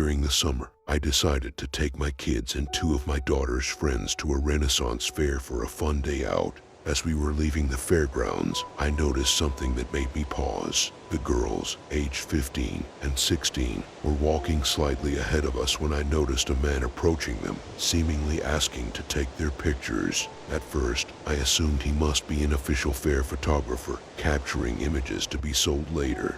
During the summer, I decided to take my kids and two of my daughter's friends to a Renaissance fair for a fun day out. As we were leaving the fairgrounds, I noticed something that made me pause. The girls, aged 15 and 16, were walking slightly ahead of us when I noticed a man approaching them, seemingly asking to take their pictures. At first, I assumed he must be an official fair photographer, capturing images to be sold later.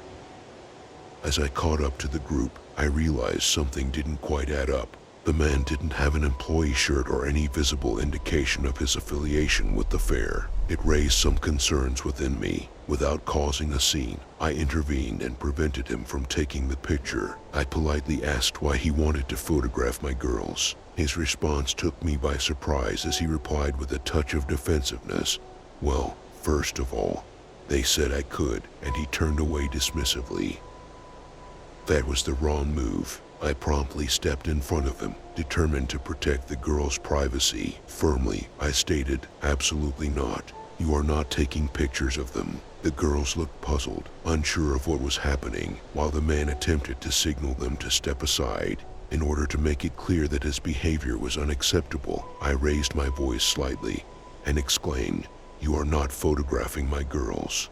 As I caught up to the group, I realized something didn't quite add up. The man didn't have an employee shirt or any visible indication of his affiliation with the fair. It raised some concerns within me. Without causing a scene, I intervened and prevented him from taking the picture. I politely asked why he wanted to photograph my girls. His response took me by surprise as he replied with a touch of defensiveness. "Well, first of all, they said I could," and he turned away dismissively. That was the wrong move. I promptly stepped in front of him, determined to protect the girls' privacy. Firmly, I stated, "Absolutely not. You are not taking pictures of them." The girls looked puzzled, unsure of what was happening, while the man attempted to signal them to step aside. In order to make it clear that his behavior was unacceptable, I raised my voice slightly and exclaimed, "You are not photographing my girls."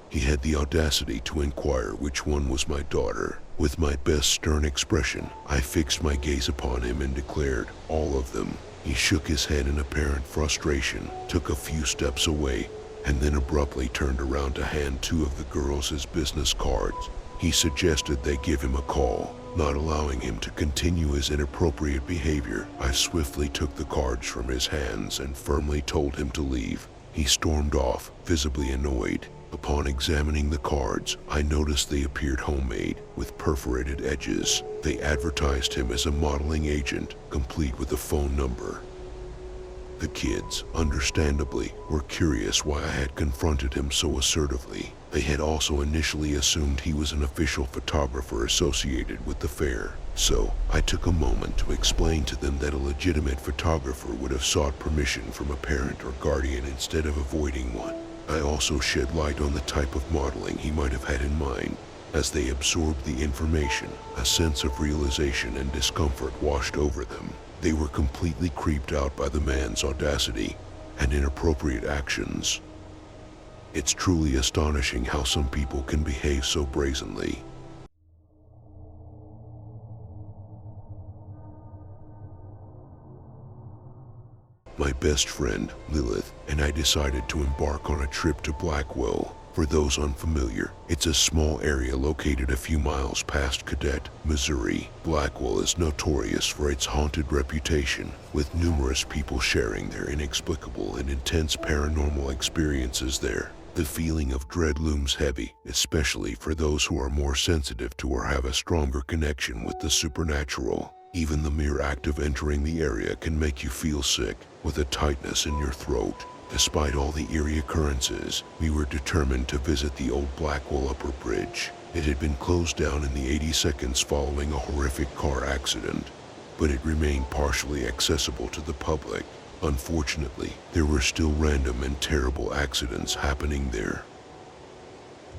He had the audacity to inquire which one was my daughter. With my best stern expression, I fixed my gaze upon him and declared, "All of them." He shook his head in apparent frustration, took a few steps away, and then abruptly turned around to hand two of the girls his business cards. He suggested they give him a call. Not allowing him to continue his inappropriate behavior, I swiftly took the cards from his hands and firmly told him to leave. He stormed off, visibly annoyed. Upon examining the cards, I noticed they appeared homemade, with perforated edges. They advertised him as a modeling agent, complete with a phone number. The kids, understandably, were curious why I had confronted him so assertively. They had also initially assumed he was an official photographer associated with the fair. So, I took a moment to explain to them that a legitimate photographer would have sought permission from a parent or guardian instead of avoiding one. I also shed light on the type of modeling he might have had in mind. As they absorbed the information, a sense of realization and discomfort washed over them. They were completely creeped out by the man's audacity and inappropriate actions. It's truly astonishing how some people can behave so brazenly. My best friend, Lilith, and I decided to embark on a trip to Blackwell. For those unfamiliar, it's a small area located a few miles past Cadet, Missouri. Blackwell is notorious for its haunted reputation, with numerous people sharing their inexplicable and intense paranormal experiences there. The feeling of dread looms heavy, especially for those who are more sensitive to or have a stronger connection with the supernatural. Even the mere act of entering the area can make you feel sick, with a tightness in your throat. Despite all the eerie occurrences, we were determined to visit the old Blackwell Upper Bridge. It had been closed down in the 80 seconds following a horrific car accident, but it remained partially accessible to the public. Unfortunately, there were still random and terrible accidents happening there.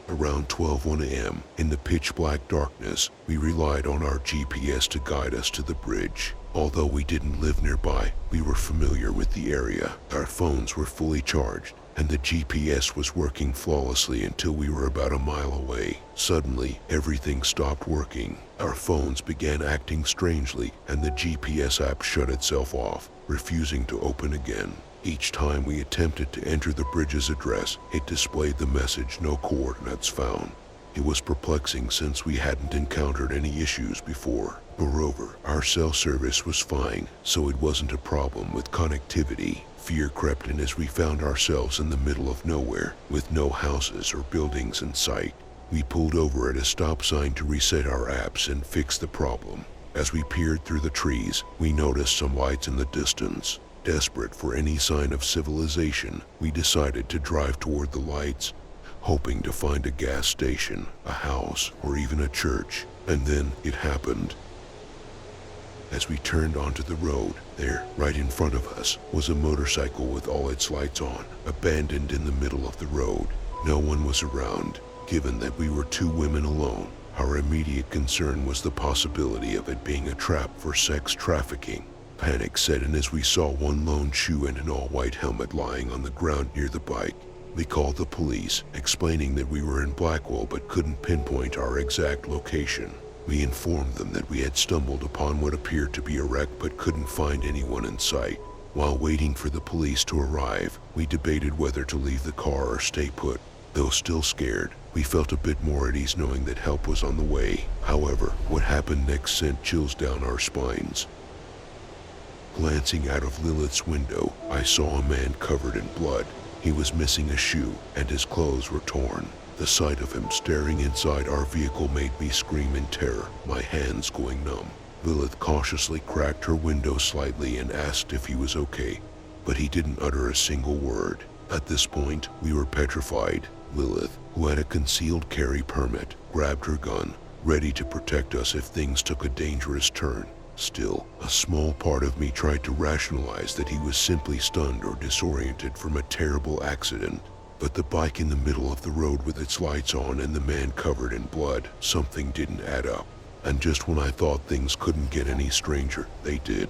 Around 12:01 a.m., in the pitch-black darkness, we relied on our GPS to guide us to the bridge. Although we didn't live nearby, we were familiar with the area. Our phones were fully charged, and the GPS was working flawlessly until we were about a mile away. Suddenly, everything stopped working. Our phones began acting strangely, and the GPS app shut itself off, refusing to open again. Each time we attempted to enter the bridge's address, it displayed the message, "No coordinates found." It was perplexing since we hadn't encountered any issues before. Moreover, our cell service was fine, so it wasn't a problem with connectivity. Fear crept in as we found ourselves in the middle of nowhere, with no houses or buildings in sight. We pulled over at a stop sign to reset our apps and fix the problem. As we peered through the trees, we noticed some lights in the distance. Desperate for any sign of civilization, we decided to drive toward the lights, hoping to find a gas station, a house, or even a church. And then it happened. As we turned onto the road, there, right in front of us, was a motorcycle with all its lights on, abandoned in the middle of the road. No one was around. Given that we were two women alone, Our immediate concern was the possibility of it being a trap for sex trafficking. Panic set in as we saw one lone shoe and an all-white helmet lying on the ground near the bike. We called the police, explaining that we were in Blackwell but couldn't pinpoint our exact location. We informed them that we had stumbled upon what appeared to be a wreck but couldn't find anyone in sight. While waiting for the police to arrive, we debated whether to leave the car or stay put. Though still scared, we felt a bit more at ease knowing that help was on the way. However, what happened next sent chills down our spines. Glancing out of Lilith's window, I saw a man covered in blood. He was missing a shoe, and his clothes were torn. The sight of him staring inside our vehicle made me scream in terror, my hands going numb. Lilith cautiously cracked her window slightly and asked if he was okay, but he didn't utter a single word. At this point, we were petrified. Lilith, who had a concealed carry permit, grabbed her gun, ready to protect us if things took a dangerous turn. Still, a small part of me tried to rationalize that he was simply stunned or disoriented from a terrible accident. But the bike in the middle of the road with its lights on and the man covered in blood, something didn't add up. And just when I thought things couldn't get any stranger, they did.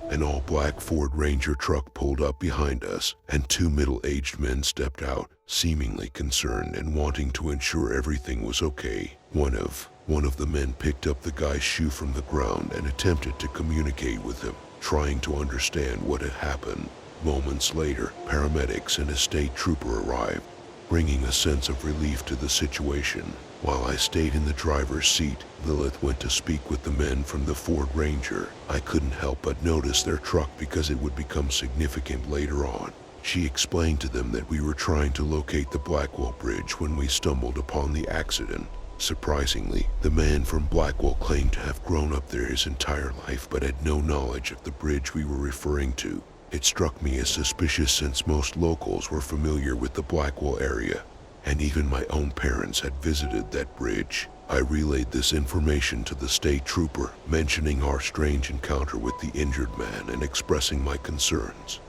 An all-black Ford Ranger truck pulled up behind us, and two middle-aged men stepped out, seemingly concerned and wanting to ensure everything was okay. One of the men picked up the guy's shoe from the ground and attempted to communicate with him, trying to understand what had happened. Moments later, paramedics and a state trooper arrived, bringing a sense of relief to the situation. While I stayed in the driver's seat, Lilith went to speak with the men from the Ford Ranger. I couldn't help but notice their truck because it would become significant later on. She explained to them that we were trying to locate the Blackwell Bridge when we stumbled upon the accident. Surprisingly, the man from Blackwell claimed to have grown up there his entire life but had no knowledge of the bridge we were referring to. It struck me as suspicious since most locals were familiar with the Blackwell area, and even my own parents had visited that bridge. I relayed this information to the state trooper, mentioning our strange encounter with the injured man and expressing my concerns.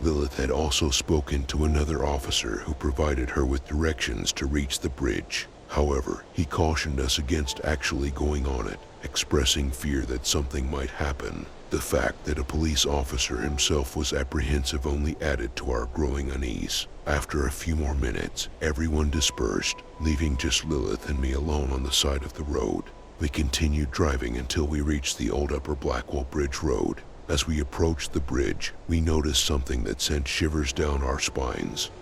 Lilith had also spoken to another officer who provided her with directions to reach the bridge. However, he cautioned us against actually going on it, expressing fear that something might happen. The fact that a police officer himself was apprehensive only added to our growing unease. After a few more minutes, everyone dispersed, leaving just Lilith and me alone on the side of the road. We continued driving until we reached the old Upper Blackwell Bridge Road. As we approached the bridge, we noticed something that sent shivers down our spines.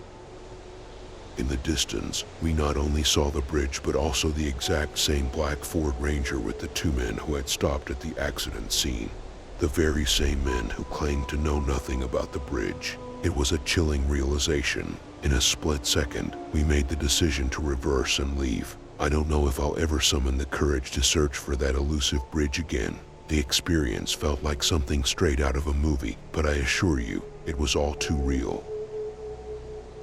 In the distance, we not only saw the bridge but also the exact same black Ford Ranger with the two men who had stopped at the accident scene. The very same men who claimed to know nothing about the bridge. It was a chilling realization. In a split second, we made the decision to reverse and leave. I don't know if I'll ever summon the courage to search for that elusive bridge again. The experience felt like something straight out of a movie, but I assure you, it was all too real.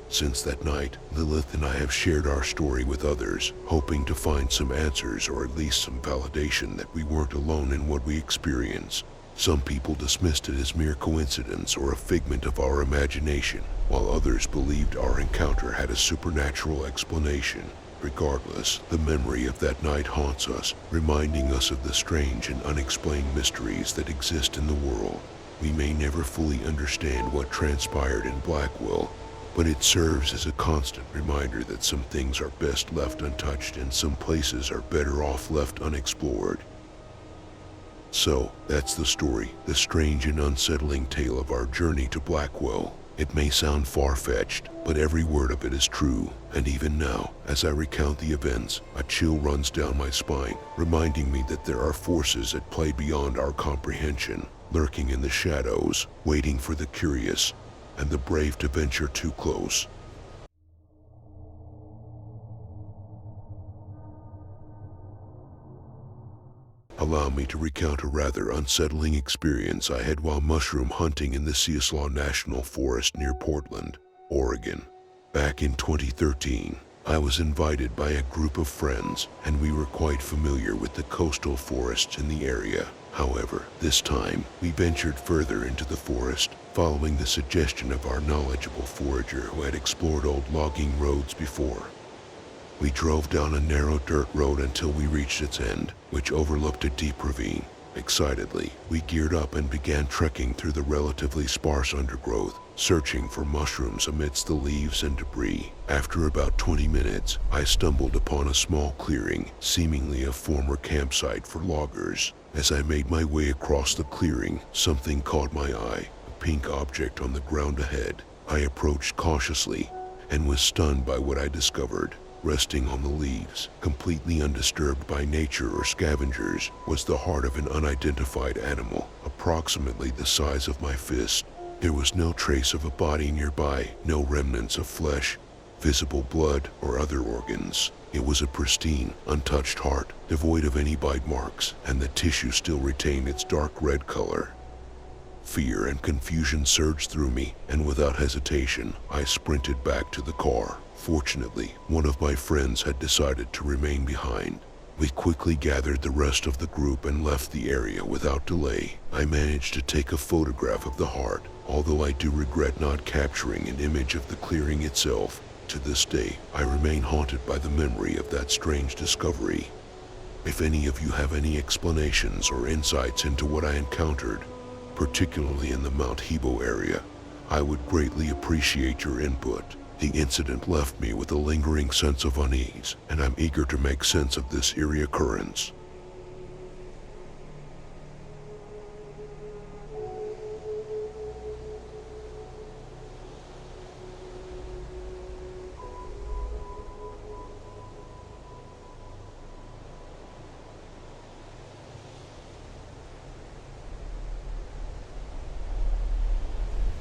Since that night, Lilith and I have shared our story with others, hoping to find some answers or at least some validation that we weren't alone in what we experienced. Some people dismissed it as mere coincidence or a figment of our imagination, while others believed our encounter had a supernatural explanation. Regardless, the memory of that night haunts us, reminding us of the strange and unexplained mysteries that exist in the world. We may never fully understand what transpired in Blackwell, but it serves as a constant reminder that some things are best left untouched and some places are better off left unexplored. So, that's the story, the strange and unsettling tale of our journey to Blackwell. It may sound far-fetched, but every word of it is true, and even now, as I recount the events, a chill runs down my spine, reminding me that there are forces at play beyond our comprehension, lurking in the shadows, waiting for the curious and the brave to venture too close. Allow me to recount a rather unsettling experience I had while mushroom hunting in the 괂aslaw National Forest near Portland, Oregon. Back in 2013, I was invited by a group of friends, and we were quite familiar with the coastal forests in the area. However, this time, we ventured further into the forest, following the suggestion of our knowledgeable forager who had explored old logging roads before. We drove down a narrow dirt road until we reached its end, which overlooked a deep ravine. Excitedly, we geared up and began trekking through the relatively sparse undergrowth, searching for mushrooms amidst the leaves and debris. After about 20 minutes, I stumbled upon a small clearing, seemingly a former campsite for loggers. As I made my way across the clearing, something caught my eye, a pink object on the ground ahead. I approached cautiously and was stunned by what I discovered. Resting on the leaves, completely undisturbed by nature or scavengers, was the heart of an unidentified animal, approximately the size of my fist. There was no trace of a body nearby, no remnants of flesh, visible blood, or other organs. It was a pristine, untouched heart, devoid of any bite marks, and the tissue still retained its dark red color. Fear and confusion surged through me, and without hesitation, I sprinted back to the car. Fortunately, one of my friends had decided to remain behind. We quickly gathered the rest of the group and left the area without delay. I managed to take a photograph of the heart, although I do regret not capturing an image of the clearing itself. To this day, I remain haunted by the memory of that strange discovery. If any of you have any explanations or insights into what I encountered, particularly in the Mount Ḥibo area, I would greatly appreciate your input. The incident left me with a lingering sense of unease, and I'm eager to make sense of this eerie occurrence.